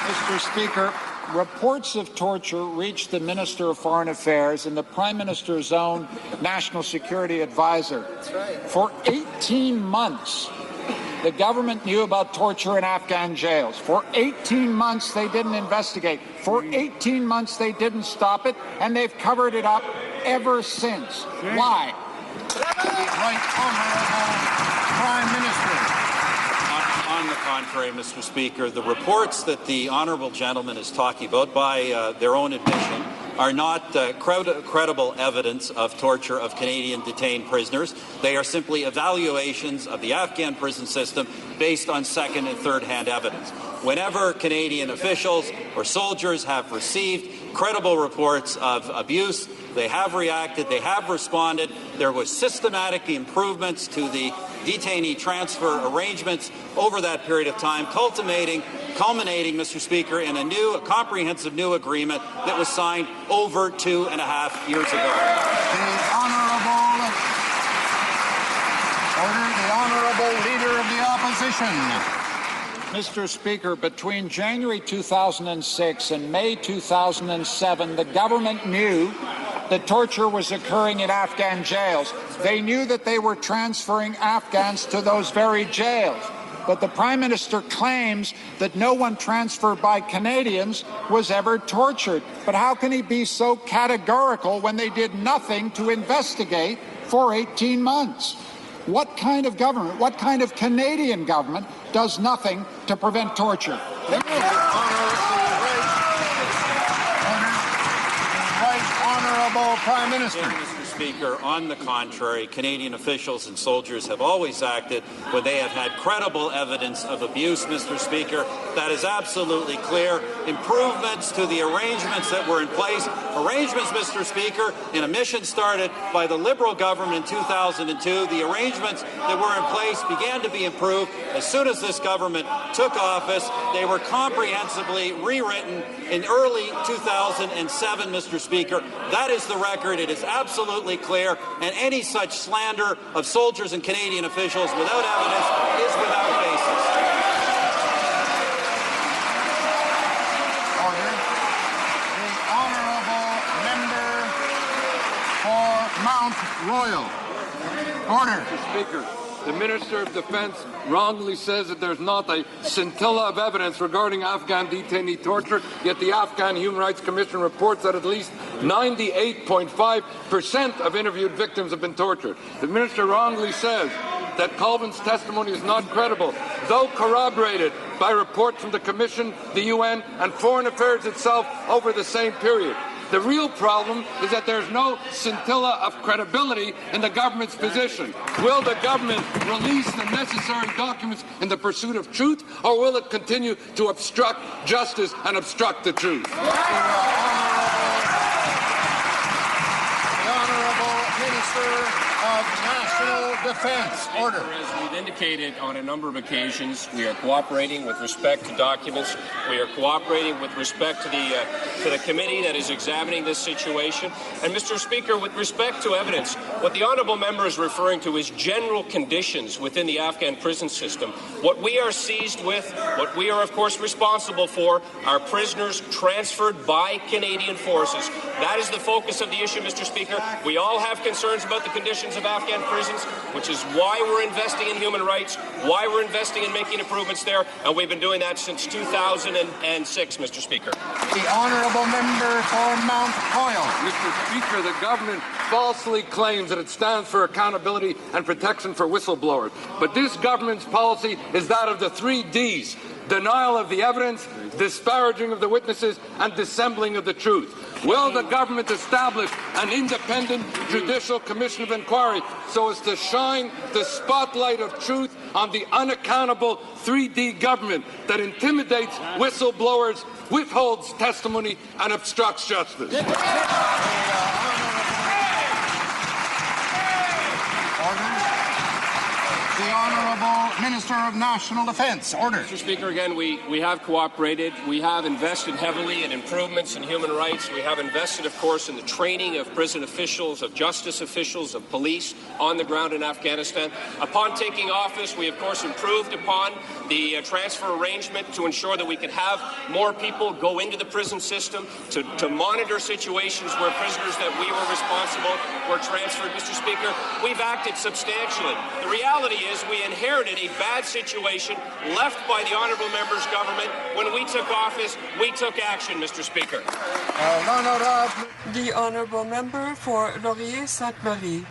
Mr. Speaker, reports of torture reached the Minister of Foreign Affairs and the Prime Minister's own National Security Advisor. That's right. For 18 months, the government knew about torture in Afghan jails. For 18 months, they didn't investigate. For 18 months, they didn't stop it, and they've covered it up ever since. Why? The Right Honourable Prime Minister. On the contrary, Mr. Speaker, the reports that the honourable gentleman is talking about, by their own admission, are not credible evidence of torture of Canadian detained prisoners. They are simply evaluations of the Afghan prison system based on second- and third-hand evidence. Whenever Canadian officials or soldiers have received credible reports of abuse, they have reacted, they have responded. There was systematic improvements to the detainee transfer arrangements over that period of time, culminating, Mr. Speaker, in a comprehensive new agreement that was signed over 2.5 years ago. The Honourable Leader of the Opposition. Mr. Speaker, between January 2006 and May 2007, the government knew that torture was occurring in Afghan jails. They knew that they were transferring Afghans to those very jails. But the Prime Minister claims that no one transferred by Canadians was ever tortured. But how can he be so categorical when they did nothing to investigate for 18 months? What kind of government, what kind of Canadian government does nothing to prevent torture? Right Honourable Prime Minister. Mr. Speaker, on the contrary, Canadian officials and soldiers have always acted when they have had credible evidence of abuse, Mr. Speaker. That is absolutely clear. Improvements to the arrangements that were in place. Arrangements, Mr. Speaker, in a mission started by the Liberal government in 2002. The arrangements that were in place began to be improved as soon as this government took office. They were comprehensively rewritten in early 2007, Mr. Speaker. That is the record. It is absolutely clear. And any such slander of soldiers and Canadian officials without evidence is without basis. Order. The Honourable Member for Mount Royal. Order. Mr. Speaker, the Minister of Defence wrongly says that there's not a scintilla of evidence regarding Afghan detainee torture, yet the Afghan Human Rights Commission reports that at least 98.5% of interviewed victims have been tortured. The Minister wrongly says that Colvin's testimony is not credible, though corroborated by reports from the Commission, the UN, and Foreign Affairs itself over the same period. The real problem is that there's no scintilla of credibility in the government's position. Will the government release the necessary documents in the pursuit of truth, or will it continue to obstruct justice and obstruct the truth? The Honourable Minister of National Defence. Order. As we've indicated on a number of occasions, we are cooperating with respect to documents. We are cooperating with respect to the committee that is examining this situation. And, Mr. Speaker, with respect to evidence, what the honourable member is referring to is general conditions within the Afghan prison system. What we are seized with, what we are, of course, responsible for, are prisoners transferred by Canadian forces. That is the focus of the issue, Mr. Speaker. We all have concerns about the conditions of Afghan prisons, which is why we're investing in human rights, why we're investing in making improvements there, and we've been doing that since 2006, Mr. Speaker. The Honourable Member for Mount Royal. Mr. Speaker, the government falsely claims that it stands for accountability and protection for whistleblowers. But this government's policy is that of the 3 Ds: denial of the evidence, disparaging of the witnesses, and dissembling of the truth. Will the government establish an independent judicial commission of inquiry so as to shine the spotlight of truth on the unaccountable 3D government that intimidates whistleblowers, withholds testimony, and obstructs justice? The Honourable Minister of National Defence. Order. Mr. Speaker, again, we have cooperated. We have invested heavily in improvements in human rights. We have invested, of course, in the training of prison officials, of justice officials, of police on the ground in Afghanistan. Upon taking office, we, of course, improved upon the transfer arrangement to ensure that we can have more people go into the prison system to monitor situations where prisoners that we were responsible were transferred. Mr. Speaker, we've acted substantially. The reality is we inherited a bad situation left by the honourable member's government. When we took office, we took action, Mr. Speaker. The honourable member for Laurier-Sainte-Marie.